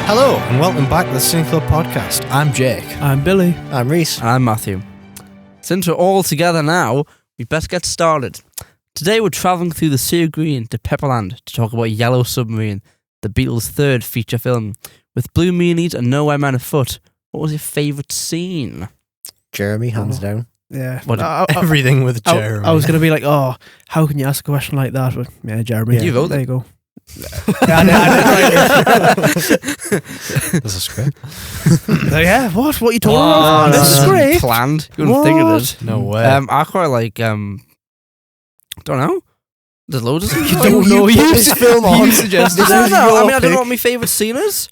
Hello and welcome back to the Cine Club podcast. I'm Jake. I'm Billy. I'm Rhys. And I'm Matthew. Since we're all together now, we best get started. Today we're travelling through the sea of green to Pepperland to talk about Yellow Submarine, the Beatles' third feature film. With blue meanies and nowhere man afoot, what was your favourite scene? Jeremy, hands down. Yeah. Everything with Jeremy. I was going to be like, oh, how can you ask a question like that? But yeah, Jeremy. You vote. There you go. There's a script. Yeah, what are you talking about? no, This is great. Planned. You wouldn't think of it. No way. I quite like, don't know. There's loads of things. Don't know. You put this film on. You suggested I don't know. your I mean, I don't know pick. what my favourite scene is.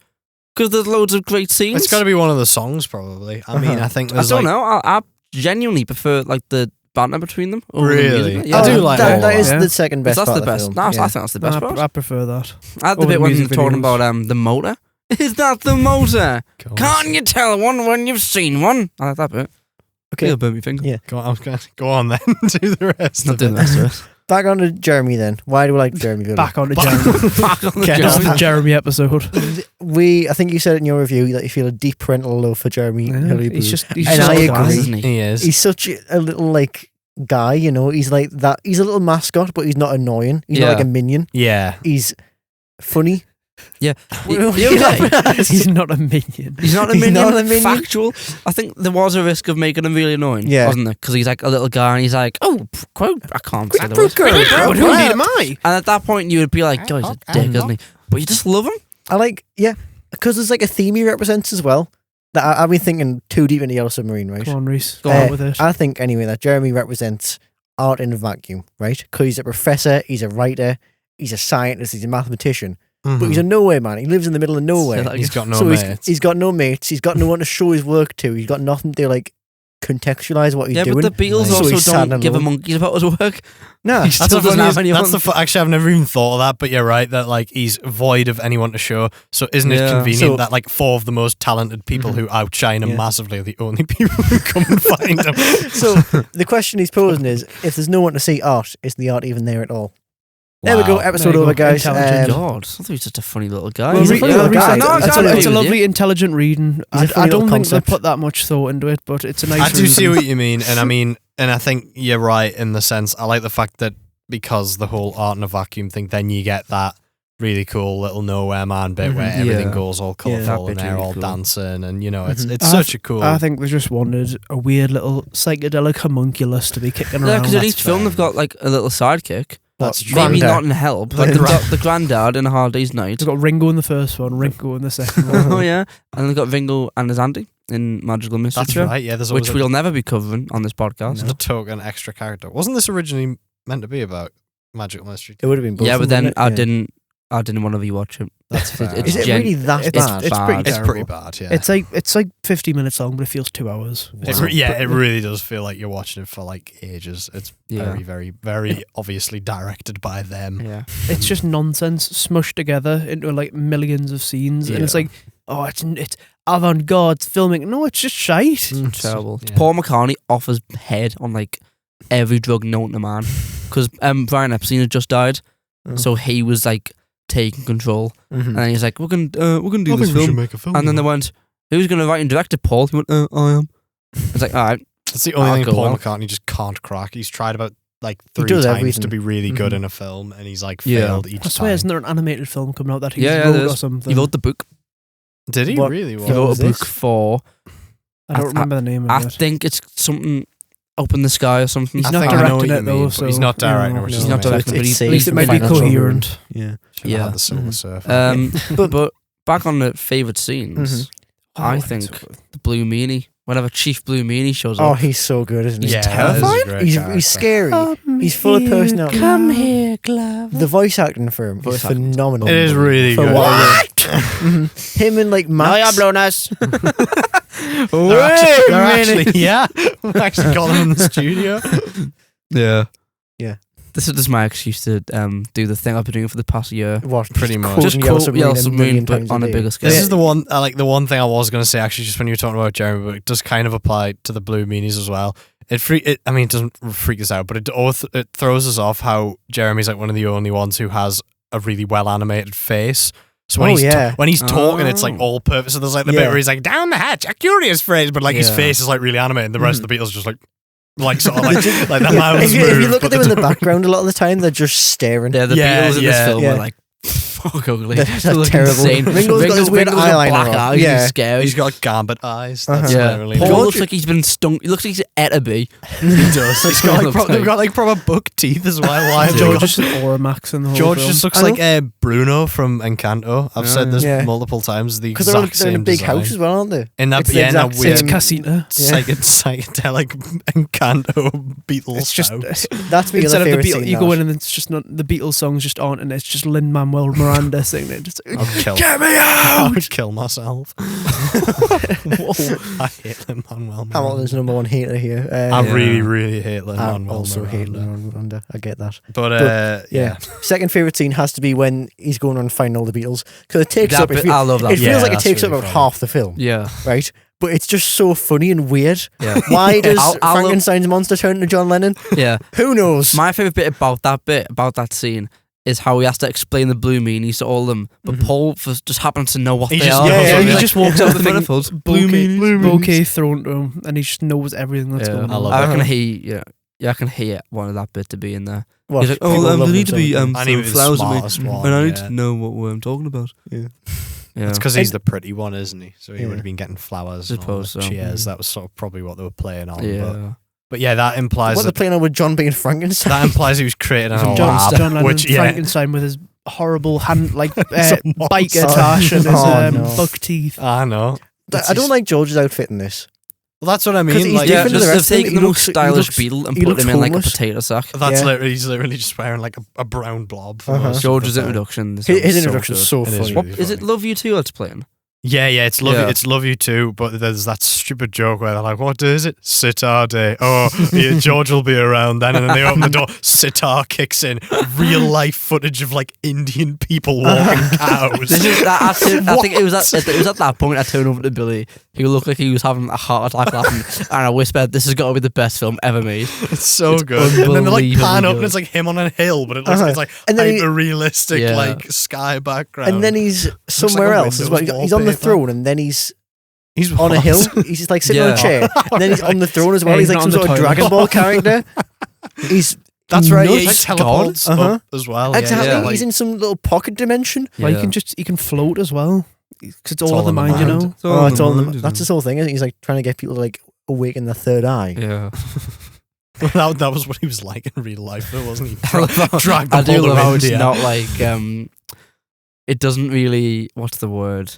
Because there's loads of great scenes. It's got to be one of the songs, probably. I mean, I think I there's don't know. I genuinely prefer like the banter between them. over the Really? music. I do like that. all That is that. the second best That's part the of the best. film. No, I Yeah. think that's the best part. I prefer that. I had the Over bit the when music they're talking videos. about the motor. Is that the motor? Can't you tell one when you've seen one? I like that bit. Okay. You'll burn me finger. Yeah. Go on then. Do the rest Not of doing it. that to us. Back on to Jeremy then. Why do we like Jeremy? Billy? Back on to Jeremy. Back on the Get This is job. the Jeremy episode. I think you said in your review that you feel a deep parental love for Jeremy. Hilly He's Boo. just And just I a agree. guy. Isn't he? He is. He's such a little like guy, you know. He's like that. He's a little mascot, but he's not annoying. He's Yeah. not like a minion. Yeah. He's funny. Yeah. Well, You okay? He's not a minion. He's not a He's minion. not a minion. Factual. I think there was a risk of making him really annoying. Yeah. Wasn't there? Because he's like a little guy and he's like, oh, quote. I can't say the Quick, word. quick, What quick. am I? And at that point, you would be like, God, he's a dick, isn't he? But you just love him. I like, yeah, because there's like a theme he represents as well. That I've been thinking too deep into Yellow Submarine, right? Come on, Rhys. Go Uh, on with it. I think anyway that Jeremy represents art in a vacuum, right? Because he's a professor, he's a writer, he's a scientist, he's a mathematician, but he's a nowhere man. He lives in the middle of nowhere. So, He's got no so mates. he's got no mates. He's got no one to show his work to. He's got nothing to like contextualize what he's Yeah, doing. but the Beatles So also he's sad don't and give a alone. monkeys about his work. Nah, He That's still the doesn't have funniest, anyone. that's the actually, I've never even thought of that, but you're right that like he's void of anyone to show. So isn't it Yeah. convenient So- that like four of the most talented people who outshine him Yeah. massively are the only people who come and find him? so the question he's posing is: if there's no one to see art, is the art even there at all? There we go. Wow. Episode There you over, go. guys. Intelligent. God, I thought he was just a funny little guy. Well, He's Re- a funny funny little little guy. No, I That's can't what agree It's a with you. lovely, intelligent reading. He's a funny I little don't think they concept. put that much thought into it, but it's a nice I do see reading. what you mean, and I think you're right in the sense. I like the fact that because the whole art in a vacuum thing, then you get that really cool little nowhere man bit where Mhm. everything Yeah. goes all Yeah, colourful that and bit's they're really all cool. dancing, and you know it's Mhm. it's such a cool. I think they just wanted a weird little psychedelic homunculus to be kicking Yeah, around. because in That's each film fair they've got like a little sidekick. That's What, Maybe Grandad? not in Help, like the granddad in A Hard Day's Night. They've got Ringo in the first one, Ringo in the second one. Oh yeah, and they've got Ringo and his auntie in Magical Mystery That's Show, right. Yeah, there's always which we'll never be covering on this podcast. the token extra character. Wasn't this originally meant to be about Magical Mystery? It would have been. Both Yeah, of but them, then wouldn't it? I didn't want to rewatch it. That's fair. It's Is it gen- really that it's- bad? it's pretty It's pretty terrible. bad. Yeah. It's like 50 minutes long, but it feels 2 hours. It really does feel like you're watching it for like ages. It's Yeah. very, very, very obviously directed by them. Yeah, It's just nonsense smushed together into like millions of scenes, and it's Yeah. like, oh, it's avant-garde filming. No, it's just shite. it's terrible. Yeah. Paul McCartney off his head on like every drug known to man, because Brian Epstein had just died, Oh. so he was like taking control, Mhm. and then he's like, we're gonna do this film, make a film. and then they went, who's gonna write and direct it, Paul? He went, I am. It's like, all right. That's the only I'll thing go Paul well. McCartney just can't crack. He's tried about like He 3 does times everything. to be really good Mhm. in a film, and he's like Yeah. failed each I swear, time. isn't there an animated film coming out that he Yeah, wrote there or is. something? He wrote the book. Did he What really? He film wrote is a book this? for. I don't remember the name I of it. think it's something up in the sky or something. He's I not think I know directing what you it though, mean, but so he's not directing it, which He's is not amazing. directing, but It's he's At least it might be financial coherent. Yeah. Should've Yeah. had the Silver Mhm. Surfer. but back on the favourite scenes, Mhm. I Oh, think it's- the Blue Meanie. Whenever Chief Blue Meanie shows Oh, up, he's so good, isn't he? Yeah, terrifying. that is a great He's character. scary. He's full of personality. Come here, Glove. The voice acting for him Voice is acting. phenomenal. It is really For good. what it is. Mhm. Him and like Max. blowners. They're actually, yeah, we actually got them in the studio. Yeah. Yeah. This is just my excuse to do the thing I've been doing for the past year. What? Pretty much. quoting Just Yellow quote Yellow a million Submarine, but times on a day. bigger scale. This is the one, like the one thing I was going to say actually, just when you were talking about Jeremy, but it does kind of apply to the Blue Meanies as well. It doesn't freak us out, but it throws us off how Jeremy's like one of the only ones who has a really well animated face. So when Oh, he's talking, it's like all purpose. So there's like the bit Yeah. where he's like down the hatch, a curious phrase, but like his Yeah. face is like really animated. The rest of the Beatles just like sort of like the mouths If move. you look but at them in they the background a lot of the time, they're just staring. Yeah, the Yeah, Beatles in yeah, this film yeah. are like fuck ugly. They're look terrible. insane. Ringo's got his weird Ringo's got eyeliner black on. eyes. Yeah. He's scary. He's got like gambit eyes. That's yeah, literally Paul George- looks like he's been stung. He looks like he's ate a bee. he does. He's got like they've got like proper buck teeth as well. Why have they George got- is an Auramax in the whole George film. just looks I like Bruno from Encanto. I've said this Yeah. multiple times. The Because exact they're in a same big design. house as well, aren't they? In that, It's the yeah, in that exact weird same- Casita. psychedelic Encanto Beatles It's just house. That's my instead other of the favourite Beatles, scene. you go in and it's just not the Beatles songs just aren't, and it's just Lin-Manuel Miranda singing it. Just, I'd kill. Get me I out! would kill myself. I hate Lin-Manuel Hamilton's Miranda. #1 hater here. I Yeah. really, really hate I Lin-Manuel also hate Miranda. Lin-Manuel Miranda. I get that. But Yeah. Second favourite scene has to be when he's going around finding all the Beatles. Because it takes That up. bit, I love that. It Yeah, feels like it that's takes really up about funny. half the film, Yeah, right? But it's just so funny and weird. yeah, Why does I'll love- Frankenstein's monster turn into John Lennon? yeah. Who knows? My favorite bit about that scene is how he has to explain the blue meanings to all of them, but Paul just happens to know what He they just are. knows Yeah, what he they- just walks out the thing, metaphors. bouquet thrown to him, and he just knows everything that's Yeah. going I on. love I it. reckon I can hear one of that bit to be in there. What, He's like, people oh, love we them need to so be much. I need to be the flowers with me, smartest one. and I need yeah. to know what I'm talking about. Yeah. Yeah, It's because he's the pretty one, isn't he? So he Yeah. would have been getting flowers and all Suppose the so. cheers. Mhm. That was sort of probably what they were playing on. yeah. But yeah, that implies What they're that, playing on with John being Frankenstein? that implies he was created in a John, lab, John Lennon, which yeah, Frankenstein with his horrible hand, like It's a biker monster. tash and his Oh, no. buck teeth. I know. I don't like George's outfit in this. Well, that's what I 'Cause mean. he's Like, different to the Just rest they've of them. taken He the most looks- he stylish looks- Beatle and he put looks him in like a homeless. potato sack. that's Yeah. he's literally just wearing like a brown blob. For Uh-huh. most of George's the film. introduction. this His film is introduction's good. so It is funny. really Is it funny. Love You Too that's playing? Yeah, it's love Yeah. you. It's love you too. But there's that stupid joke where they're like, "What day is it? Sitar day." Oh, yeah, George will be around then, and then they open the door. Sitar kicks in. Real life footage of like Indian people walking cows. This is that. I think it was at that point I turned over to Billy. He looked like he was having a heart attack laughing, and I whispered, "This has got to be the best film ever made." It's so It's good. And then they like pan unbelievably up, good. and it's like him on a hill, but it looks Uh-huh. it's like And then he- hyper realistic, Yeah. like sky background. And then he's like somewhere a else as well. Windows He's on the wallpaper. throne, and then he's he's on a what? hill. He's just like sitting on Yeah. a chair, and then he's on the throne as well. Yeah, he's he's like not some on the sort of toilet. Dragon Ball character. He's That's right. Yeah, he nuts. teleports God. Uh-huh. up as well. Exactly. Yeah, He's like, in some little pocket dimension. Well, Yeah. he can float as well, because it's all all in the in the mind, you mind. know. Oh, it's all. mind, That's his whole thing. Isn't it? He's like trying to get people to like awaken their third eye. Yeah. that was what he was like in real life, though, wasn't he? Dragged I them do all the love way how to it's the not like it doesn't really what's the word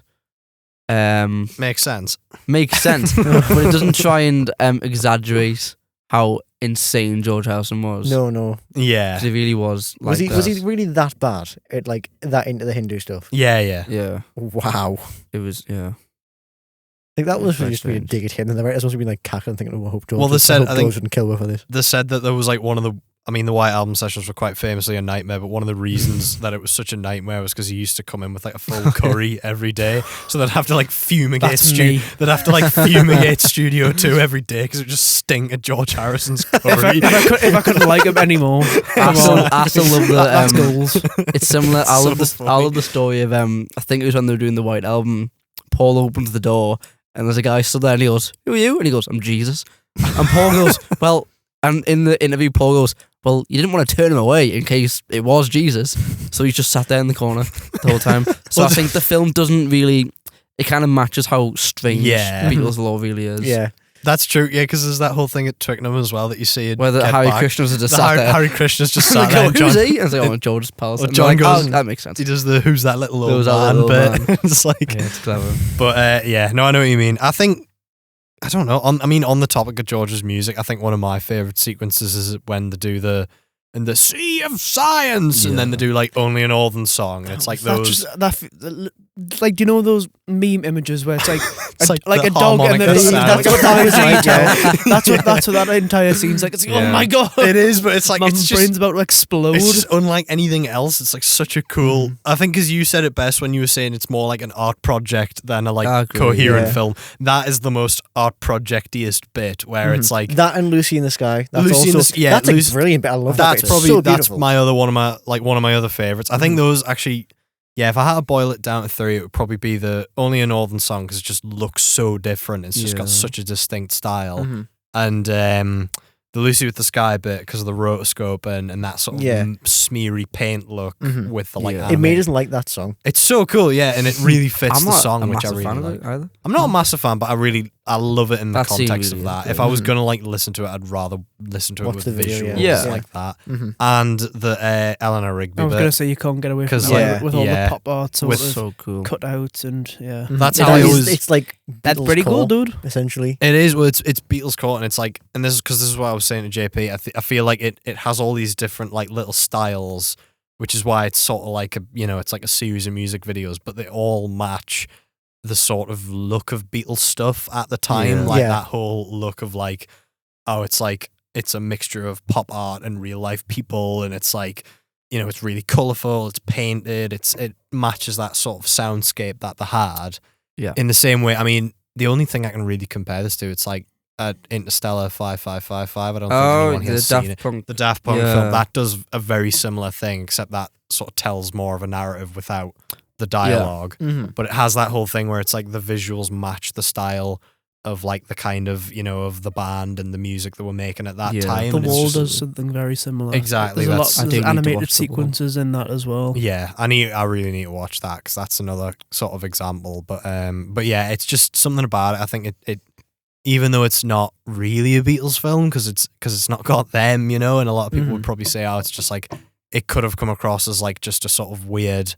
Makes sense. makes sense, but it doesn't try and exaggerate how insane George Harrison was. No. Yeah. 'Cause he really was. Like Was he that. really that bad at like that into the Hindu stuff? Yeah, yeah. Yeah, Wow. it was. Yeah, Like that was Very just me a strange. dig at him, and the writers must have been like cackling, thinking, "Oh, I hope George, Well, they said- I hope I think- George wouldn't kill her for this." They said that there was like one of the. I mean, the White Album sessions were quite famously a nightmare, but one of the reasons that it was such a nightmare was because he used to come in with like a full curry every day, so they'd have to like fumigate That's me. They'd have to like fumigate Studio 2 every day because it would just stink at George Harrison's curry. If I couldn't like him anymore, come on. I still love the. That's goals. It's similar. I So love this. I funny. love the story of I think it was when they were doing the White Album. Paul opens the door and there's a guy stood there and he goes, "Who are you?" And he goes, "I'm Jesus." And Paul goes, "Well," and in the interview, Paul goes, "Well, you didn't want to turn him away in case it was Jesus, so he just sat there in the corner the whole time." So I think the film doesn't really. It kind of matches how strange Yeah. Beatles lore really is. Yeah, That's true, yeah, because there's that whole thing at Twickenham as well that you see. Where the Get Harry Back. Krishnas are just The sat there. Harry Krishna's just And sat they there. go, and John, "Who's he?" And I say, "Oh, George's pals." Well, And John they're like, goes- "Oh, that makes sense." he does the "Who's that little old Who's that man" little old bit. man? It's like, Yeah, it's clever. but yeah, no, I know what you mean. I think I don't know. On the topic of George's music, I think one of my favorite sequences is when they do the "In the Sea of Science," and then they do like "Only a Northern Song," and it's like those. Like, do you know those meme images where it's like It's a, like like the a dog and harmonica then sound. that's what that is like. Yeah. That's what that entire scene's like. It's like, Yeah. oh my god, It is, but it's like my it's brain's just. about to explode. It's just unlike anything else. It's like such a cool. I think, as you said it best when you were saying it's more like an art project than a I like agree, coherent yeah. film. That is the most art projectiest bit, where it's like that and Lucy in the Sky. That's Lucy in also the- yeah, that's a Lucy- brilliant bit. I love that's that. Bit. probably So that's beautiful. one of my other favorites. I think those actually if I had to boil it down to 3, it would probably be the Only a Northern Song because it just looks so different. It's just got such a distinct style. Mm-hmm. And the Lucy with the Sky bit because of the rotoscope and that sort of smeary paint look with the It made us like that song. It's so cool, and it really fits the song, which I massive really fan like. of it either. I'm not a massive fan, but I love it in the That scene context really of that. is If I was gonna listen to it, I'd rather listen to Watch it with the video, visuals like that. Mm-hmm. And the Eleanor Rigby I was bit. going to say you can't get away from 'Cause, that with all the pop art sort with of So cool. cutouts and That's how I always. It's like That's Beatles pretty cool, core, dude. essentially. It is. Well, it's Beatles core, and it's like, and this is because this is what I was saying to JP. I feel like it has all these different like little styles, which is why it's sort of like it's like a series of music videos, but they all match the sort of look of Beatles stuff at the time, that whole look of like, it's a mixture of pop art and real life people, and it's like, it's really colourful, it's painted, it matches that sort of soundscape that they had. Yeah. In the same way, I mean, the only thing I can really compare this to, it's like Interstellar 5555. I don't think anyone has seen it. The Daft Punk film, that does a very similar thing, except that sort of tells more of a narrative without the dialogue. But it has that whole thing where it's like the visuals match the style of like the kind of of the band and the music that we're making at that time. The and it's Wall just- does something very similar. Exactly, There's that's- a I lot. do need There's to animated watch The Wall. sequences in that as well. Yeah, I really need to watch that because that's another sort of example. But yeah, it's just something about it. I think it even though it's not really a Beatles film because it's not got them, and a lot of people would probably say, oh, it's just like it could have come across as like just a sort of weird,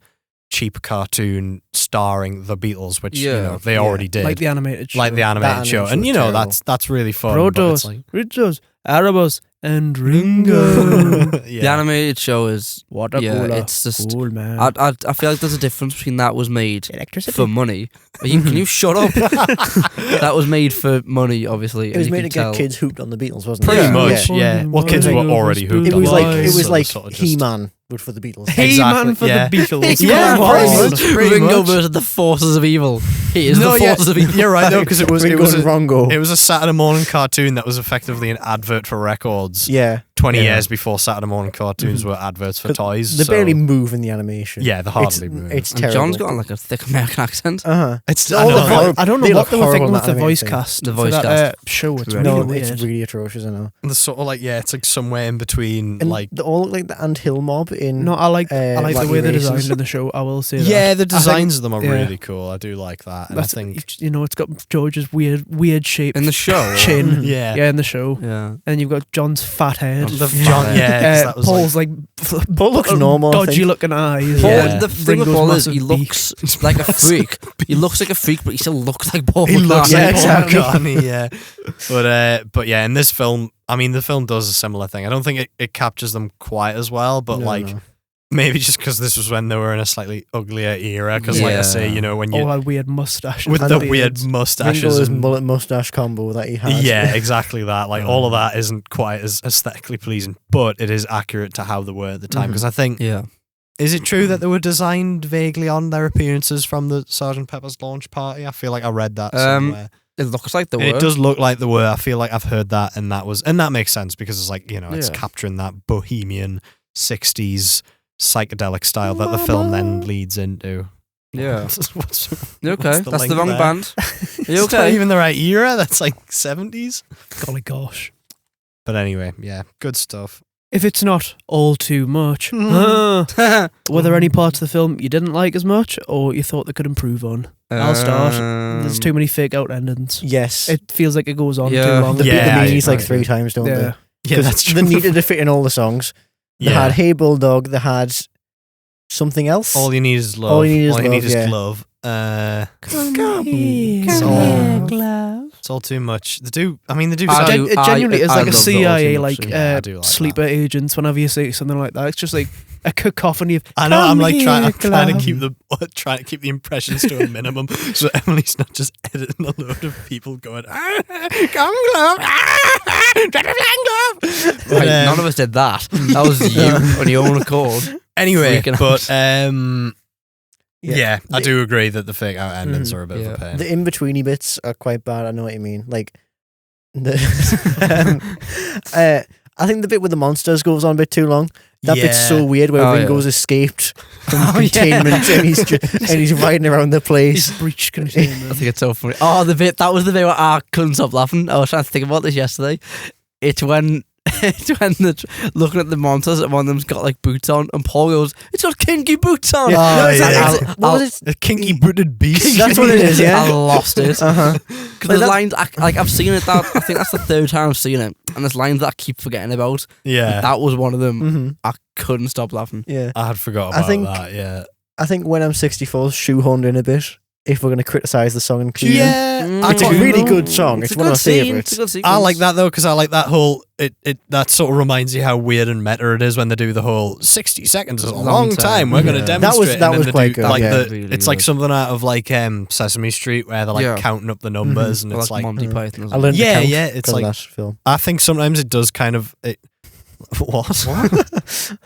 cheap cartoon starring the Beatles, which they already did, Like the animated show. like the animated show, and was terrible. that's really fun. but it's Protos, like, Rizos, Arabos, and Ringo. The animated show is What a yeah, it's just. cool man. I feel like there's a difference between that was made Electricity. for money. Can you shut up? That was made for money, obviously. It was and made you to can get tell. kids hooked on the Beatles, wasn't it? Pretty Yeah. much, Yeah. yeah. Well, kids were already hooked. It on was the like Beatles, it was so like sort of just- He-Man, but for the Beatles. He-Man for yeah. the Beatles. Yeah, Come pretty on. much. Pretty Ringo much. versus the forces of evil. He is the forces of evil. You're right though, because it was Ringo and Rongo. it was a Saturday morning cartoon that was effectively an advert for records. Yeah. 20 Yeah. years before Saturday morning cartoons were adverts for toys. They so barely move in the animation. Yeah, they hardly move. It's And terrible. John's got like a thick American accent. Uh-huh. It's all the horrible- I don't know They what look they were thinking horrible with the in that voice animated cast. The for voice that, cast. show. It's Right. really No, weird. it's really atrocious, I know. the sort of like it's like somewhere in between And like they all look like the Anthill mob in... No, I like the Wacky way they're Races. designed in the show. I will say that. yeah, the I think- designs of them are yeah. really cool. I do like that. And I That's, think it's got George's weird shape In the show. chin. yeah. Yeah, in the show. Yeah. And you've got John's fat head. The Yeah. John, yeah, 'cause that was Paul's like Paul looks normal, I dodgy think. looking eyes. Paul, Yeah. the thing with Ringo's Paul is massive he looks like a freak. He looks like a freak, but he still looks like Paul. he looks Yeah, like Paul exactly. McCartney, yeah. But yeah, in this film, I mean, the film does a similar thing. I don't think it captures them quite as well, but No, like no. maybe just because this was when they were in a slightly uglier era. Because like I Yeah. say, when All you that weird mustache. with and the beards. weird mustaches Ringo's and mullet mustache combo that he had. yeah, exactly that. Like all of that isn't quite as aesthetically pleasing, but it is accurate to how they were at the time. Mhm. Because I think Yeah. is it true that they were designed vaguely on their appearances from the Sgt. Pepper's launch party? I feel like I read that somewhere. It looks like they And were. it does look like they were. I feel like I've heard that, and that makes sense because it's like it's Yeah. capturing that bohemian '60s psychedelic style that the film then leads into. Yeah. What's You okay? the That's link the wrong there? band. Are you It's not okay? even the right era. That's like '70s. Golly gosh. But anyway, yeah, good stuff. If it's not all too much, Mm. were there any parts of the film you didn't like as much, or you thought they could improve on? I'll start. There's too many fake out endings. Yes. It feels like it goes on Yeah. too long. They Yeah, beat the Meanies I like agree. 3 times, don't Yeah. they? Yeah, 'Cause that's true. They needed to fit in all the songs. They Yeah. had Hey Bulldog, they had something else. All you need is love. All you need is love, yeah. glove. Come here, it's come all- glove. It's all too much. They do. I mean, they do. I sound- do- It genuinely is I like a love the CIA, ultimate like scene. Yeah, I do like sleeper agents. Whenever you say something like that, it's just like a cacophony of. I know. "Come I'm like trying here, to glove." keep the impressions to a minimum, so Emily's not just editing a load of people going, "Come glove, drop a flying glove." Right, none of us did that. That was you on your own accord. Anyway, Freaking but Yeah. I do agree that the fake out endings Mhm. are a bit of a pain. The in-betweeny bits are quite bad. I know what you mean. Like, the I think the bit with the monsters goes on a bit too long. That bit's so weird where Oh, Ringo's escaped containment, and he's riding around the place. He's breached I containment. think it's so funny. Oh, that was the bit where I couldn't stop laughing. I was trying to think about this yesterday. It's when looking at the monsters and one of them's got like boots on, and Paul goes, "It's got kinky boots on." What was it? A kinky booted beast. That's what it is. Yeah, I lost it. Uh-huh. Because there's lines, I've seen it, I think that's the third time I've seen it, and there's lines that I keep forgetting about. Yeah. That was one of them. Mm-hmm. I couldn't stop laughing. Yeah. I had forgot about that, yeah. I think When I'm 64 is shoehorned in a bit. If we're going to criticise the song including, it's a I do. really good song. It's one of my favourites. I like that though, because I like that whole that sort of reminds you how weird and meta it is when they do the whole 60 seconds is a long time. We're going to demonstrate. That was quite good. Like Really it's like something out of like Sesame Street where they're like counting up the numbers and it's like Monty Python. I learned to count it's like that film. I think sometimes it does kind of What?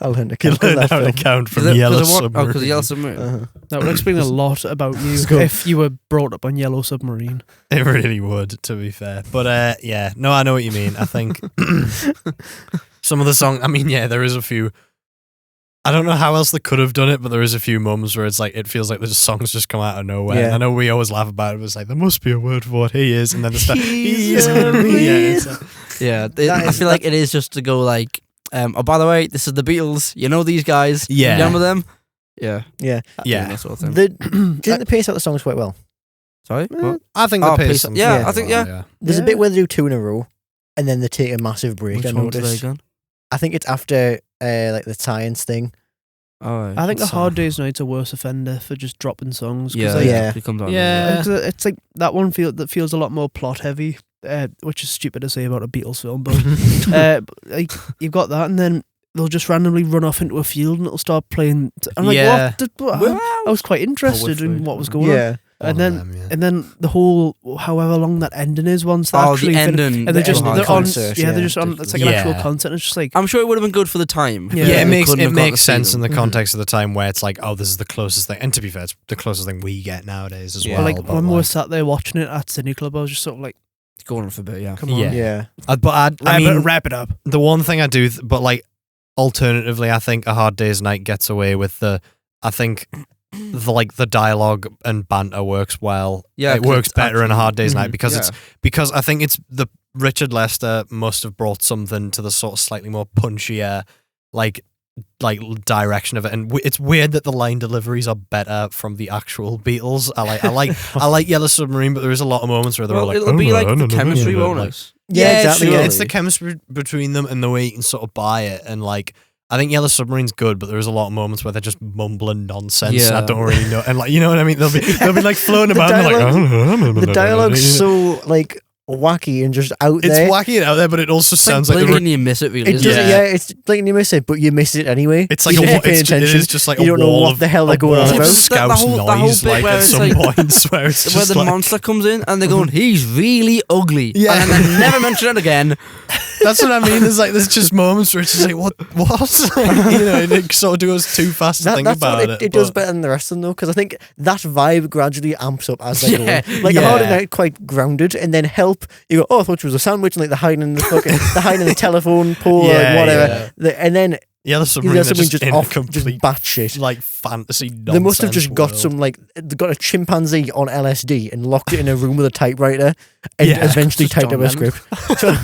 I learned to You count. learned how to count from Yellow Submarine. Because Yellow Submarine. That would explain a lot about you if you were brought up on Yellow Submarine. It really would, to be fair. But yeah, no, I know what you mean. I think some of the song. I mean, yeah, there is a few. I don't know how else they could have done it, but there is a few moments where it's like it feels like the songs just come out of nowhere. Yeah. And I know we always laugh about it. But it's like there must be a word for what he is, and then the stuff. I feel like it is just to go like, oh, by the way, this is the Beatles. You know these guys. Yeah. You remember them? Yeah. Yeah. That sort of thing. Didn't they pace out the songs quite well? Sorry? What? I think the pace. Yeah, I think, yeah. There's a bit where they do two in a row, and then they take a massive break. Which I one did noticed. they go? I think it's after like the science thing. Oh, right. I think the So- Hard Day's Night's a worse offender for just dropping songs. 'cause Yeah, like, yeah. it comes on. Yeah. 'cause it's like that one feels a lot more plot heavy, which is stupid to say about a Beatles film, but like you've got that, and then they'll just randomly run off into a field and it'll start playing. I'm like, Yeah. what? I was quite interested in what was going on. Yeah. And then the whole however long that ending is once that actually the ending. and they're just ending they're on concert, they're just on it's like an actual concert and it's just like I'm sure it would have been good for the time. Yeah. Yeah, They it makes sense in in the context of the time where it's like, oh, this is the closest thing. And to be fair, it's the closest thing we get nowadays as Yeah. well. like but when we were sat there watching it at CineClub, I was just sort of like, Going on for a bit, yeah. come on, Yeah. Yeah. but I mean, wrap it up. the one thing I do, but like, alternatively, I think A Hard Day's Night gets away with I think the dialogue and banter works well. Yeah, it 'cause works it's better in A Hard Day's Mhm. Night because I think it's the Richard Lester must have brought something to the sort of slightly more punchier, like direction of it, and it's weird that the line deliveries are better from the actual Beatles. I like Yellow Submarine, but there is a lot of moments where they're like, it'll be like the chemistry, won't it? Yeah, exactly. Yeah, Yeah. it's the chemistry between them and the way you can sort of buy it. And like, I think Yellow Submarine's good, but there's a lot of moments where they're just mumbling nonsense. And I Yeah. don't really know. And like, you know what I mean? They'll be like floating about. And they're like, The dialogue's so like wacky and just out it's there. wacky and out there, but it also sounds like Blinking, you miss it really. It isn't doesn't. Yeah. Yeah, it's like you miss it, but you miss it anyway. it's like you don't pay it attention. is just like You a don't know wall what of the hell they're a going on wall of about. Scouse The whole noise bit like where at it's some like- points where it's where just the like, monster comes in and they're going, he's really ugly. Yeah. And then they never mention it again. that's what I mean. There's just moments where it's just like what you know, and it sort of goes too fast to think That's about what it. it does but- better than the rest of them though, because I think that vibe gradually amps up as they go. Yeah. Like Yeah. Hard Night, quite grounded, and then Help, you go, oh, I thought it was a sandwich, and like they're hiding in the telephone pole Yeah, or whatever. And then Yeah, there's something just in off, a complete just batshit. like fantasy. They must have just got world. some they got a chimpanzee on LSD and locked it in a room with a typewriter and Yeah. eventually Just typed John up a Lennon. script. So,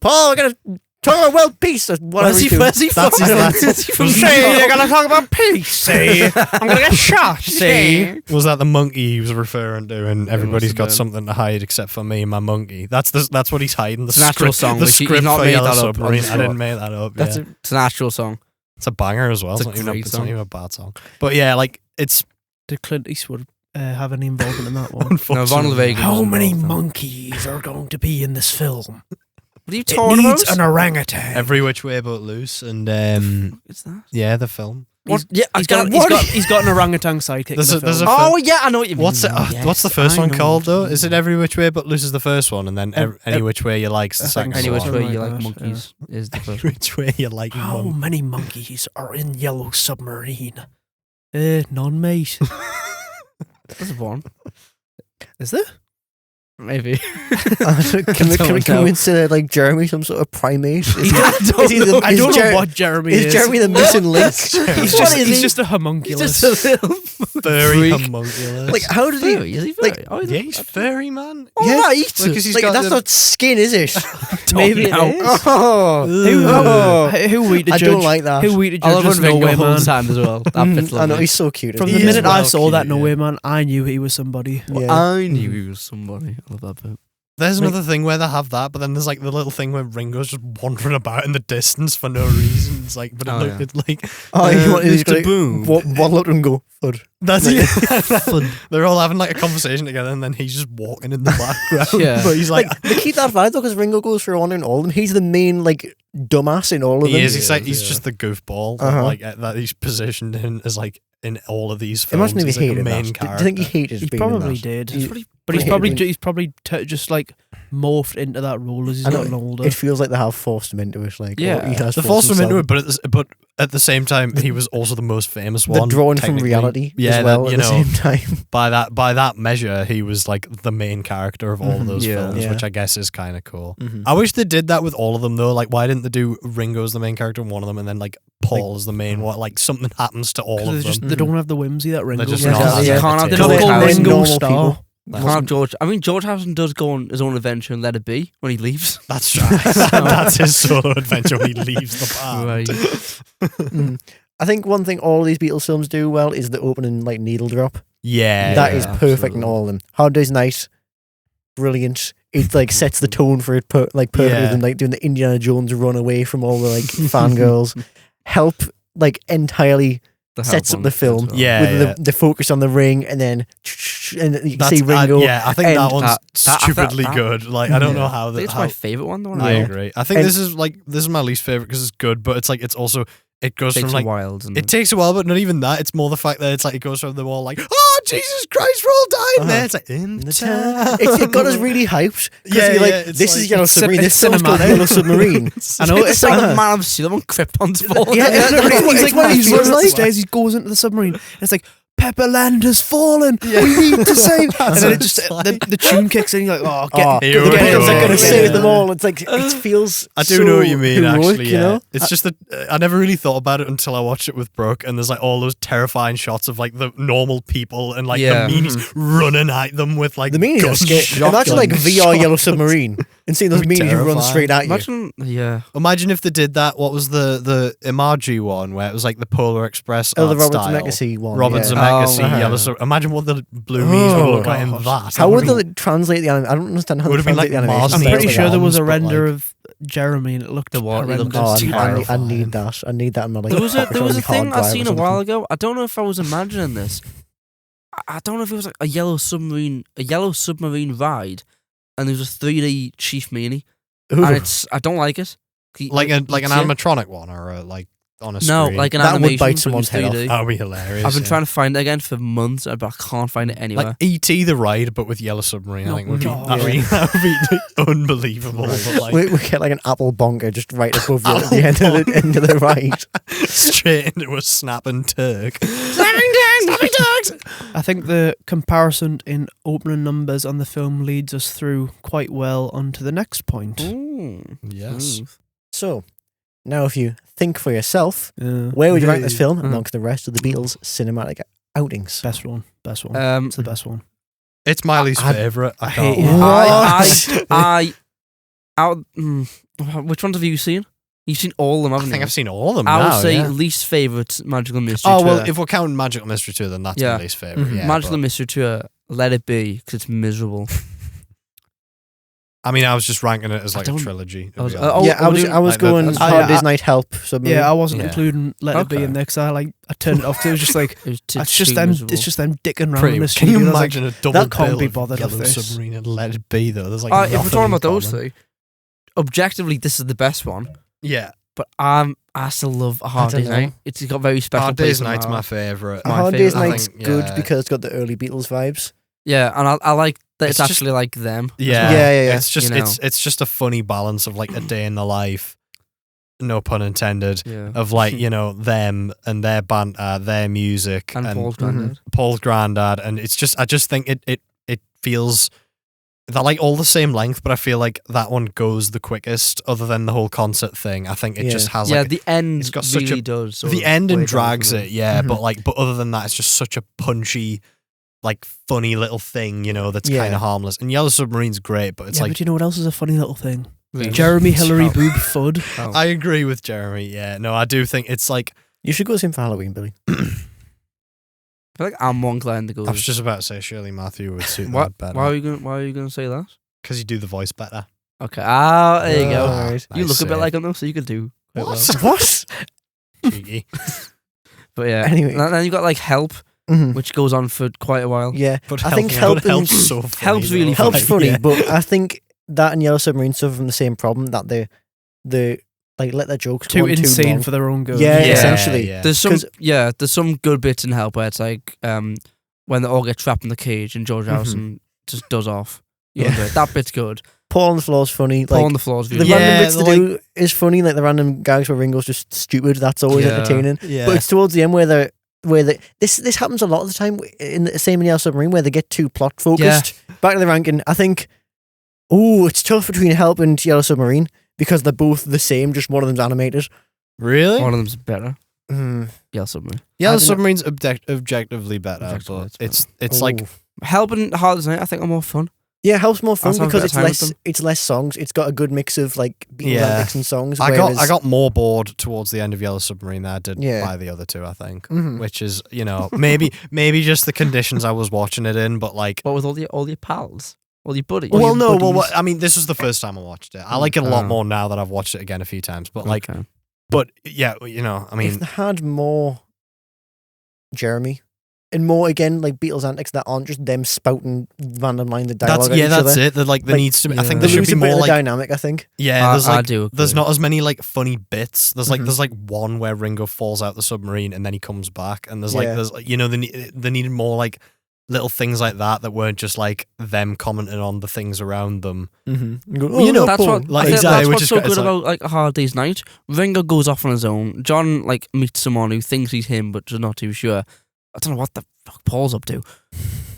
Paul, we're gonna talk about world peace. Or whatever he Where's he That's from? his Where's last- he from? Say you're gonna talk about peace. Say I'm gonna get shot. Say Was that the monkey he was referring to? And everybody's have got been. something to hide except for me and my monkey. That's what he's hiding. The It's an actual script, song, the which he's script not for made Yellow that up on the Submarine. I spot. didn't make that up. That's yeah. It's an actual song. It's a banger as well. It's It's, a not even great it's not song. even a bad song. But yeah, like it's Did Clint Eastwood have any involvement in that one? No, unfortunately. Ronald Reagan. How was many involved in it. monkeys are going to be in this film? What are you It talking needs about? an orangutan. Every Which Way But Loose and What's that? yeah, the film. What? Yeah, He's got an orangutan sidekick. There's in a- the there's film. a- Oh yeah, I know what you mean. What's it? Yes, What's the first I one know called what you though? Is it mean. Every Which Way But Loose is the first one, and then Any Which Way You Like's the I second think Any one. which Something way you like like that, monkeys is the first. Every Which Way You Like How Monkeys. many monkeys are in Yellow Submarine? None, mate. That's one. Is there? Maybe. Can we consider like Jeremy some sort of primate? I don't know what Jeremy is. Is Jeremy the missing link? He's just a homunculus. Just a little Furry freak. homunculus. Like, how did he? Furry, is he like, furry? Oh, yeah, he's furry, man. Yeah, right. Because he's like got that's the- not skin, is it? Maybe it know. is. Oh, Who we to I judge? don't like that. Who we to I judge love is when Ringo Nowhere Man. holds hand as well. That bit's I know lovely. he's so cute. From isn't the he? minute I well saw that cute, yeah. Nowhere Man, I knew he was somebody. Yeah. I knew he was somebody. I love that bit. There's another thing where they have that, but then there's like the little thing where Ringo's just wandering about in the distance for no reason. It's like, but it's like Oh, you want Mr. to Boom. waddle up and go, Fud. that's Like- it. They're all having like a conversation together, and then he's just walking in the background. Yeah. But he's like, They keep that vibe though, because Ringo goes for wandering all of them. He's the main like dumbass in all of them. he is. He's like, Yeah, he's yeah. just the goofball. Uh-huh. Like that he's positioned in as like in all of these films. Imagine if he's he like a hated main that. Do character. you think he hated He being in probably that? did. He- But he's Yeah. probably just like morphed into that role as he's I know, gotten older. It feels like they have forced him into it. Like, Yeah. he has They forced him into himself. it, but at the same time, he was also the most famous They're one. drawing from technically. reality Yeah, as well that, at the same time. by that measure, he was like the main character of all of those Yeah. films, Yeah. which I guess is kind of cool. Mhm. I wish they did that with all of them though. Like, why didn't they do Ringo as the main character in one of them, and then like Paul as the main one? Like, something happens to all 'Cause of they them. just they don't have the whimsy that Ringo just has. not Yeah, as yeah. Can't have the entertaining. They're not called They're Ringo normal Star. people. That's- Can't have George. I mean, George Harrison does go on his own adventure and Let It Be when he leaves. That's true. That's his solo adventure when he leaves the band. Mm. I think one thing all of these Beatles films do well is the opening like needle drop. Yeah, That is yeah, perfect in absolutely. all of them. Hard Day's Night, brilliant. It like sets the tone for it perfectly Yeah. than like doing the Indiana Jones run away from all the like fangirls. Help like entirely sets up the film. Yeah, with yeah. the focus on the ring and then and you can That's, see Ringo. yeah, I think and that one's that- stupidly that- good. Like, I don't know Yeah. how I that. think it's how, my favorite one. The one I Yeah. agree. I think And- this is my least favorite because it's good, but it's like it's also it goes takes from a like while. doesn't it takes a while, but not even that. It's more the fact that it's like it goes from them all like, oh Jesus Christ, we're all dying there. It's like in the time. It got us really hyped. Yeah, You're like, yeah, it's this like- is Yellow it's Submarine. This cinematic. film's called Yellow Submarine. I know It's it's like uh-huh. the Man of Steel when Krypton's falling. Yeah, It's like when he's feels running up the like. stairs, he goes into the submarine. And it's like Pepperland has fallen. We need to save. and That's then what it just it's like. the tune kicks in. You're like, oh, Oh, Here the we Beatles go. are going to Yeah. save them all. It's like it feels. I do so know what you mean, heroic, actually. You Yeah, know? it's just that I never really thought about it until I watched it with Brooke, and there's like all those terrifying shots of like the normal people and like Yeah. the meanies running at them with like The meanies are guns, scary. Imagine like shotguns, VR shotguns. Yellow Submarine and seeing those Would be meanies run terrifying. straight at you. Imagine, yeah. Imagine if they did that. What was the Imaji one where it was like the Polar Express Oh, the art Robert style? Zemeckis one. Robert yeah. Zemeckis, Oh, Yellow uh-huh. Submarine. Imagine what the blue meanies would look like in that. How would That they translate the anime? I don't understand how Would they have been translate like the animation. Mars I'm Nails pretty like sure there was a arms, but, render like- of Jeremy and it looked The what? It horrendous. looked Oh, I terrifying. need that. I need that in my like. There was a really thing hard I drive or seen a something. while ago. I don't know if I was imagining this. I don't know if it was like a Yellow Submarine ride, and there was a 3D Chief Meanie, Ooh. and I don't like it. like an See it? animatronic one or a, like on a No, screen. like an That would animation. bite but it someone's was head off. 3D. That would be hilarious. I've been yeah. trying to find it again for months, but I can't find it anywhere. Like E.T. the ride, but with Yellow Submarine. I think would be No. that would be unbelievable. But like we get like an apple bonker just right above you at the end of the ride. straight into a snapping Turk. I think the comparison in opening numbers on the film leads us through quite well onto the next point. Ooh, Yes. smooth. So, now if you think for yourself, Yeah. where would you rank this film Mm. amongst the rest of the Beatles' cinematic outings? Best one. Best one. Um, It's the best one. It's my least I- favourite. I hate can't it. lie. Which ones have you seen? You've seen all of them, I haven't think you? I've seen all of them I now. would say yeah. least favourite Magical Mystery Oh Tour. well, if we're counting Magical Mystery Tour, then that's Yeah. my least favorite. Mhm. Yeah, Magical but- Mystery Tour, Let It Be, because it's miserable. I mean, I was just ranking it as I like a don't- trilogy. to I was- be honest. oh, yeah, I was like the- going I- Hard Day's Night Help. Submarine. Yeah, I wasn't Yeah. including Let It Be Okay. in there because I turned it off. 'Cause it was just like It was it's just them. It's just them dicking around Pretty in the much. Can you studio. I was like, imagine a double that can't bill be of bothered with Yellow this. Submarine and Let It Be though? There's like if we're nothing talking in about those common. three, objectively, this is the best one. Yeah, But I still love A Hard don't Day's know. Night. It's got very special Hard place Day's in my Night's my heart. favourite. A my Hard Day's favourite. Night's I think, good yeah. because it's got the early Beatles vibes. Yeah, and I like that it's It's just- actually like them. Yeah, Yeah. It's just You know. it's just a funny balance of like a day in the life, no pun intended, Yeah. of like them and their banter, their music, And Paul's granddad. Paul's granddad, and it's just I just think it feels they're like all the same length, but I feel like that one goes the quickest. Other than the whole concert thing, I think it just has like the end it's got really such a does. sort the of ending weigh down drags the it, but other than that, it's just such a punchy, like funny little thing, that's Yeah. kind of harmless. And Yellow Submarine's great, but it's yeah, like but you know what else is a funny little thing? Really? Jeremy Hillary Oh. Boob Fudd. Oh. I agree with Jeremy. Yeah, no, I do think it's like You should go see him for Halloween, Billy. I feel like I'm more inclined to go. I was just about to say Shirley Matthew would suit What? that better Why are you gonna say that? because you do the voice better. Okay. Ah, there you go. Alright. You look a bit save. like him though, so you could do quite well. What? Cheeky. But yeah. Anyway. And then you got like Help, Mhm. which goes on for quite a while. Yeah, But I think helps helping so funny, Help's really though. helps funny, Yeah. but I think that and Yellow Submarine suffer from the same problem that they like let their jokes Too go on insane too long. for their own good. Yeah, essentially. Yeah. There's some 'Cause- there's some good bits in Help where it's like when they all get trapped in the cage and George Harrison just does off. Yeah. That bit's good. Paul on the floor is funny. Paul Like on the floor is the really Yeah, random bits they're to do is funny. Like the random gags where Ringo's just stupid. That's always Yeah. entertaining. Yeah. But it's towards the end where this happens a lot of the time in the same in Yellow Submarine where they get too plot focused. Back to the ranking, I think. Oh, it's tough between Help and Yellow Submarine because they're both the same. Just one of them's animated. Really? one of them's better. Mm. Yeah, Submarine. Yellow I don't know. Submarine's objectively better, Objectively, but it's it's like Ooh. Help and Hard as Night, I think, are more fun. Yeah, Help's more fun I'll have a because bit it's of time with less. them. It's less songs. It's got a good mix of like Beatles Yeah. antics and songs. I whereas- got more bored towards the end of Yellow Submarine than I did Yeah. by the other two, I think. Mhm. Which is, maybe just the conditions I was watching it in, but like What with all your pals? All your buddies? Well, well, your no, well, buddies. what, I mean, this was the first time I watched it. I like it a lot Oh. more now that I've watched it again a few times. But like, Okay. but yeah, I if mean, they had more Jeremy and more again like Beatles antics that aren't just them spouting random lines of dialogue at each that's other. it. There Like, needs to be. I think They there should lose be a bit more of the like, dynamic. I think. yeah. There's I like, do. there's agree. not as many like funny bits. There's Mhm. there's like one where Ringo falls out the submarine and then he comes back, and there's Yeah. they needed more like little things like that weren't just like them commenting on the things around them. Mm-hmm. That's what like, I think exactly, that's which what's is so good. It's good like- about like A Hard Day's Night. Ringo goes off on his own. John like meets someone who thinks he's him but just not too sure. I don't know what the fuck Paul's up to.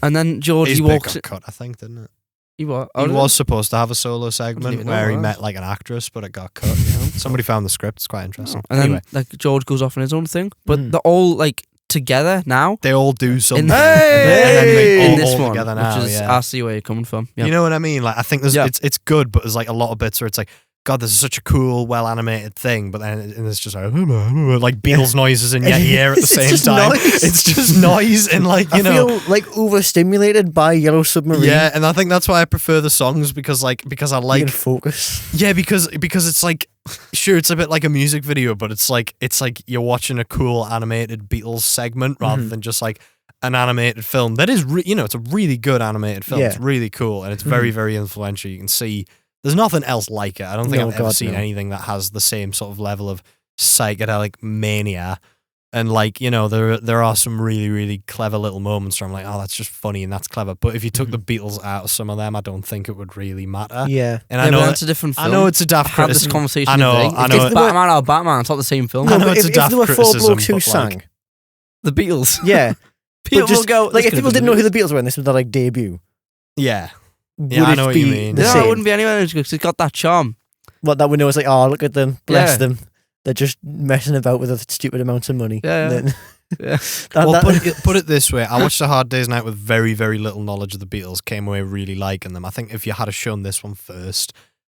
And then George His he bit walks. got cut, I think, didn't it? He what? He was supposed to have a solo segment even know where he that. met like an actress, but it got cut. Somebody found the script. It's quite interesting. And Anyway, then like George goes off on his own thing, but Mhm. they're all like together now. they all do something. In, and then they in all this one, together now, which is yeah. I see where you're coming from. Yeah. You know what I mean? Like, I think Yeah. it's good, but there's like a lot of bits where it's like, God, this is such a cool, well animated thing, but then it's just like Beatles noises in your ear at the It's same just time. noise. It's just noise and like I feel like overstimulated by Yellow Submarine. yeah, and I think that's why I prefer the songs because I You can like focus. yeah because it's like sure it's a bit like a music video, but it's like you're watching a cool animated Beatles segment rather Mhm. than just like an animated film that is it's a really good animated film. Yeah. It's really cool and it's very very influential. You can see there's nothing else like it. I don't think No, I've ever God, seen no. anything that has the same sort of level of psychedelic mania. And like, there are some really, really clever little moments where I'm like, oh, that's just funny and that's clever. But if you took the Beatles out of some of them, I don't think it would really matter. Yeah. And Yeah, I know but that, that's a different film. I know it's a daft I had this criticism. conversation. I know, the other day. I If know. it's Batman or Batman, it's not the same film. I know No, but it's a if daft there were four criticism, blokes who but, like- sang, The Beatles. yeah. People but just, will go. like if people didn't know who the Beatles were and this was their like debut, Yeah. would Yeah, I it know what be you mean. the No, same? it wouldn't be anywhere because it's got that charm. What that we know is like, oh, look at them, bless Yeah. them. They're just messing about with a stupid amounts of money. Yeah, yeah. And then- Yeah. that- Put it this way. I watched A Hard Day's Night with very, very little knowledge of the Beatles, came away really liking them. I think if you had shown this one first,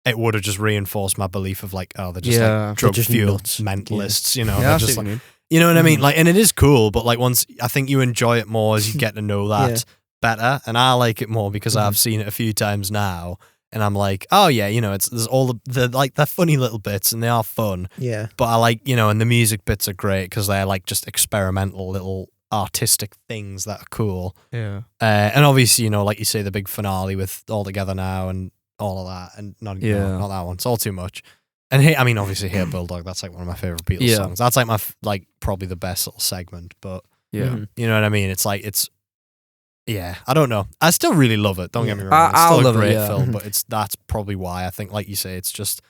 it would have just reinforced my belief of like, oh, they're just Yeah. like drug just fueled nuts. mentalists, Yeah, they're I see just what like, you mean. you know what I mean? Mhm. Like, and it is cool, but like once I think you enjoy it more as you get to know that Yeah. better, and I like it more because I've seen it a few times now, and I'm like, oh yeah, there's all the like they're funny little bits and they are fun, yeah. but I like and the music bits are great because they're like just experimental little artistic things that are cool, Yeah. and obviously like you say the big finale with All Together Now and all of that, and not not that one, it's all too much. And hey, I mean, obviously, Hey Bulldog, that's like one of my favorite Beatles Yeah. songs. That's like my like probably the best little segment. But Yeah. Mhm. you know what I mean? It's like yeah. I don't know. I still really love it. Don't get me Yeah. wrong. It's I'll still a love it, great yeah. film, Mhm. but that's probably why I think, like you say, it's just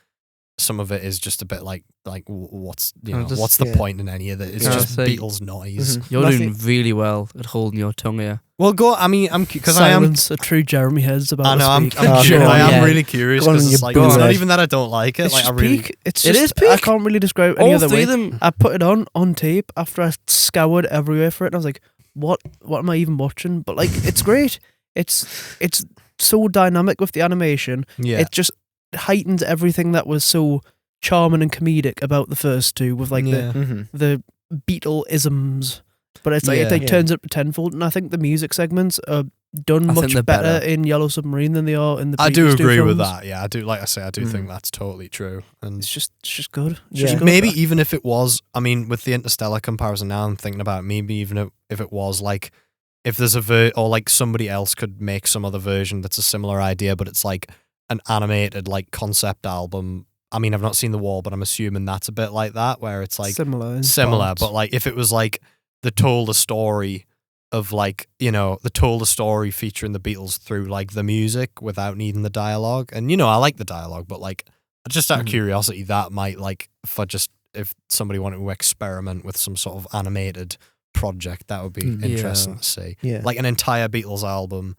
some of it is just a bit like what's I'm just- what's the yeah. point in any of it? It's Yeah. just Say- Beatles noise. Mhm. You're Matthew- doing really well at holding your tongue here. Well, go. I mean, I'm because I am. Silence, a true Jeremy Head's about I know. to speak. Oh, I go on, am yeah. really curious Go on, because you it's like boomer. it's not even that I don't like it. It's Like I just really. peak. It's It just, is I peak. can't really describe it any All other three way. of them. I put it on tape after I scoured everywhere for it, and I was like, "What am I even watching?" But like, it's great. It's so dynamic with the animation. Yeah. It just heightens everything that was so charming and comedic about the first two with like Yeah. the Beatle-isms. But it's like Yeah. it like Yeah. turns up tenfold, and I think the music segments are done I think much they're better better. in Yellow Submarine than they are in the. I do previous two agree with films. that. Yeah, I do. Like I say, I do Mm. think that's totally true. And It's just good. It's Yeah. just good. maybe even if it was, I mean, with the Interstellar comparison now, I'm thinking about maybe even if it was like, if there's a or like somebody else could make some other version that's a similar idea, but it's like an animated like concept album. I mean, I've not seen The Wall, but I'm assuming that's a bit like that, where it's like similar, in similar, parts. but like if it was like the told a story of like, the told a story featuring the Beatles through like the music without needing the dialogue. And I like the dialogue, but like just out of Mhm. curiosity, that might like if somebody wanted to experiment with some sort of animated project, that would be Mm. interesting Yeah. to see. Yeah. Like an entire Beatles album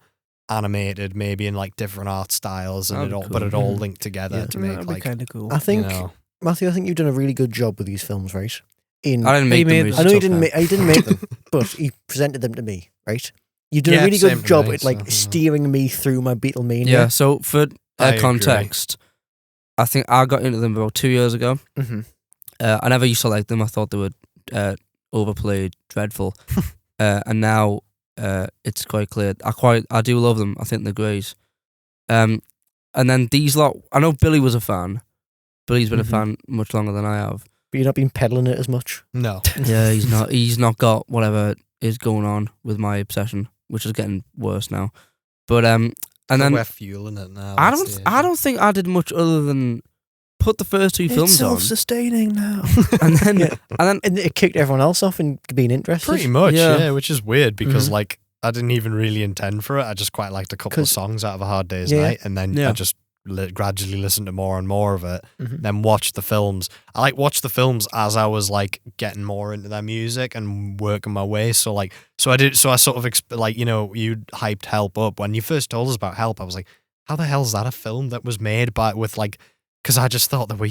animated, maybe in like different art styles, and That'd be but cool. it all Mhm. linked together Yeah. to That'd make be like, kind of cool. I think, you know, Matthew, I think you've done a really good job with these films, right? I didn't They make made them. them. I know you it's didn't. okay. I didn't make them, but he presented them to me, right? You've done Yeah, a really same good to job me, at like so, yeah. steering me through my Beatlemania. Yeah. So for I agree. context, I think I got into them about 2 years ago. Mm-hmm. I never used to like them. I thought they were overplayed, dreadful. And now it's quite clear. I do love them. I think they're great. And then these lot. I know Billy was a fan. Billy's been Mhm. a fan much longer than I have. But you've not been peddling it as much. no. Yeah, he's not. He's not got whatever is going on with my obsession, which is getting worse now. But and then we're fueling it now. I that's don't. the I don't think I did much other than put the first two It's films on, self-sustaining now. and then Yeah. and then And it kicked everyone else off in being interested. Pretty much, Yeah. yeah. Which is weird because Mhm. like I didn't even really intend for it. I just quite liked a couple of 'Cause- songs out of A Hard Day's Yeah. Night, and then Yeah. I just gradually listened to more and more of it. Mhm. Then watched the films. I like watched the films as I was like getting more into their music and working my way. So like, so I sort of like you hyped Help up when you first told us about Help. I was like, how the hell is that a film that was made with like? Because I just thought they were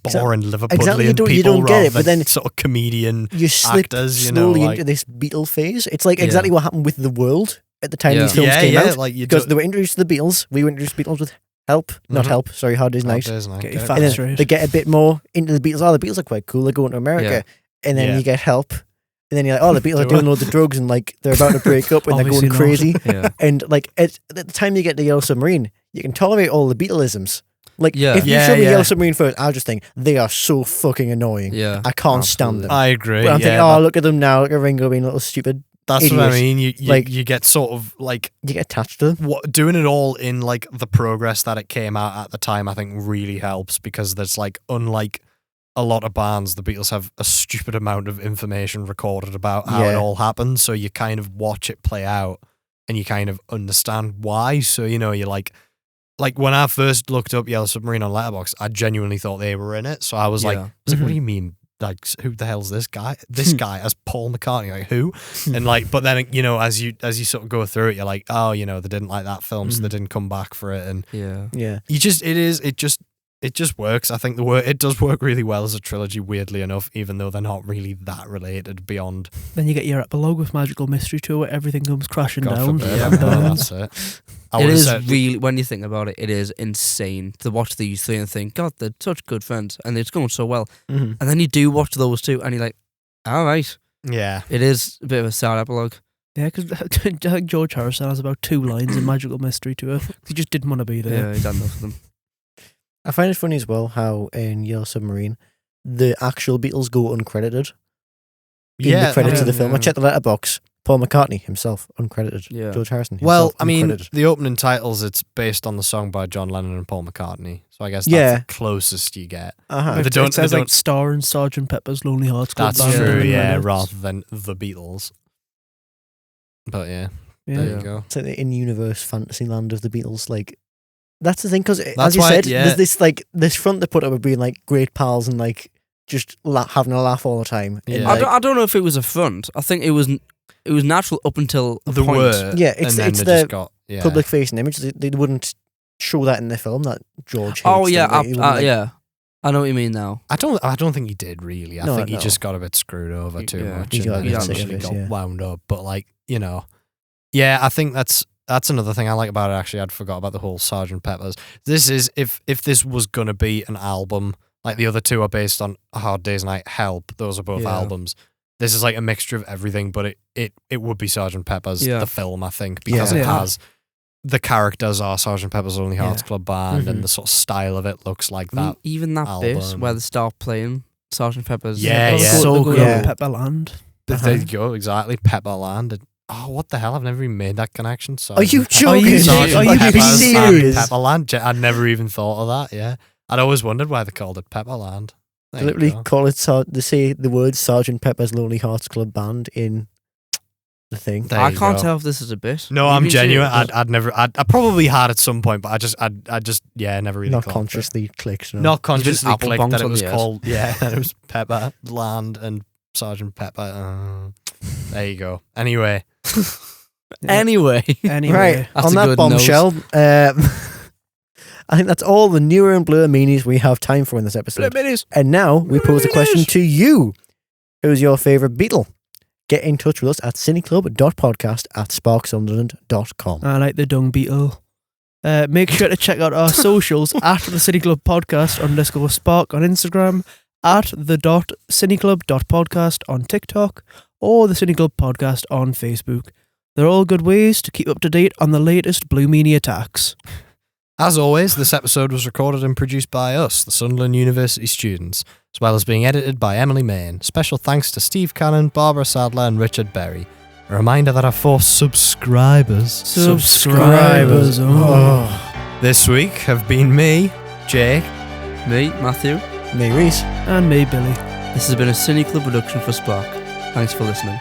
boring Liverpudlian exactly, you don't people get rather it, but than then sort of comedian. You slip actors, slowly like- into this Beatle phase. It's like Yeah. exactly what happened with The World at the time Yeah. these films came out. like you Because they were introduced to the Beatles. We were introduced to the Beatles with Help. Not Mhm. Help, sorry, Hard Day's Night. Get your And facts then straight. they get a bit more into the Beatles. Oh, the Beatles are quite cool. They're going to America. And then Yeah. you get Help. And then you're like, oh, the Beatles are Do doing it. loads of drugs and like they're about to break up and they're Obviously going not. crazy. yeah. And like at the time you get the Yellow Submarine, you can tolerate all the Beatleisms. Like Yeah. if you Yeah, show me yeah. Yellow Submarine first, I'll just think they are so fucking annoying. Yeah. I can't stand them. I agree. But I'm thinking, yeah, oh, look at them now. Look at Ringo being a little stupid. that's what I idiots. mean. You Like- you get sort of like You get attached to them. doing it all in like the progress that it came out at the time. I think really helps because there's like unlike a lot of bands, the Beatles have a stupid amount of information recorded about how it Yeah. all happened. So you kind of watch it play out and you kind of understand why. So you're like when I first looked up Yellow Submarine on Letterboxd, I genuinely thought they were in it. So I was like, Yeah. what Mhm. do you mean? Like, who the hell's this guy? This guy as Paul McCartney? Like, who? And like, but then as you sort of go through it, you're like, oh, they didn't like that film, so they Mhm. didn't come back for it. And Yeah. Yeah. it just works. I think it does work really well as a trilogy. Weirdly enough, even though they're not really that related beyond. Then you get your epilogue with Magical Mystery Tour where everything comes crashing God down. forbid. Yeah, I know, Done. that's it. I It would've is said- really, when you think about it, it is insane to watch these three and think, God, they're such good friends and it's going so well. Mhm. And then you do watch those two and you're like, all right. Yeah. It is a bit of a sad epilogue. Yeah, because I think George Harrison has about 2 lines in Magical Mystery Tour. He just didn't want to be there. Yeah, he's had enough of them. I find it funny as well how in Yellow Submarine, the actual Beatles go uncredited in the credits of the film. I checked the letterbox. Paul McCartney himself, uncredited. Yeah. George Harrison Well, himself, I mean, uncredited. the opening titles, it's based on the song by John Lennon and Paul McCartney. So I guess that's Yeah. the closest you get. Uh-huh. They It don't- says they like don't- star in Sgt. Pepper's Lonely Hearts Club That's Band true, in the yeah, credits. rather than the Beatles. But yeah, Yeah. there Yeah. you go. It's like the in-universe fantasy land of the Beatles. Like, That's the thing, because as That's you why- said, yeah. there's this front they put up of being like great pals and like just having a laugh all the time. And, Yeah. like, I don't know if it was a front. I think it was natural up until a The point. word. Yeah, it's- and then it's they the just got, yeah. public facing image. They wouldn't show that in the film that George hates Oh yeah, them. He wouldn't, like- yeah. I know what you mean now. I don't think he did really. I No, think he no. just got a bit screwed over too Yeah. much He got a and bit then sick of eventually it, got yeah. wound up. But like, you know, yeah, I think that's another thing I like about it. Actually, I'd forgot about the whole Sgt. Pepper's. This is if this was gonna be an album, like the other two are based on A Hard Day's Night, Help. Those are both Yeah. albums. This is like a mixture of everything, but it would be Sgt. Pepper's Yeah. the film, I think, because Yeah. it Yeah. has the characters are Sgt. Pepper's Lonely Hearts Yeah. Club Band, Mhm. and the sort of style of it looks like I mean, that. even that bit album. where they start playing Sgt. Pepper's. Yeah, They'll yeah. go- So they'll go good. down Pepperland. There you go, exactly. Pepperland. And, oh, what the hell? I've never even made that connection. Are you Sgt. joking? Sgt. Are you being Pepper's serious? and Pepperland. I'd never even thought of that. Yeah, I'd always wondered why they called it Pepperland. They There you literally go. call it. They say the words Sgt. Pepper's Lonely Hearts Club Band in the thing. There I you can't go. tell if this is a bit. No, You I'm being genuine. serious? I probably had at some point, but I just, never really Not clocked it. consciously clicked. No. Not consciously apple clicked Oh, that bombs it on was the head. called, yeah, that it was Pepperland and Sgt. Pepper. There you go. Anyway, Anyway, Anyway, Right, That's on a that good bombshell, I think that's all the newer and blur meanies we have time for in this episode. And now we pose a question to you. Who's your favourite Beatle? Get in touch with us at cineclub.podcast@sparksunderland.com. I like the dung beetle. Make sure to check out our socials at the City Club Podcast _spark on Instagram, at the.cineclub.podcast on TikTok, or the City Club Podcast on Facebook. They're all good ways to keep up to date on the latest Beatlemania attacks. as always, this episode was recorded and produced by us, the Sunderland University students, as well as being edited by Emily Main. Special thanks to Steve Cannon, Barbara Sadler, and Richard Berry. A reminder that our 4 subscribers this week have been me, Jake, me, Matthew. Me, Rhys. And me, Billy. This has been a Cine Club production for Spark. Thanks for listening.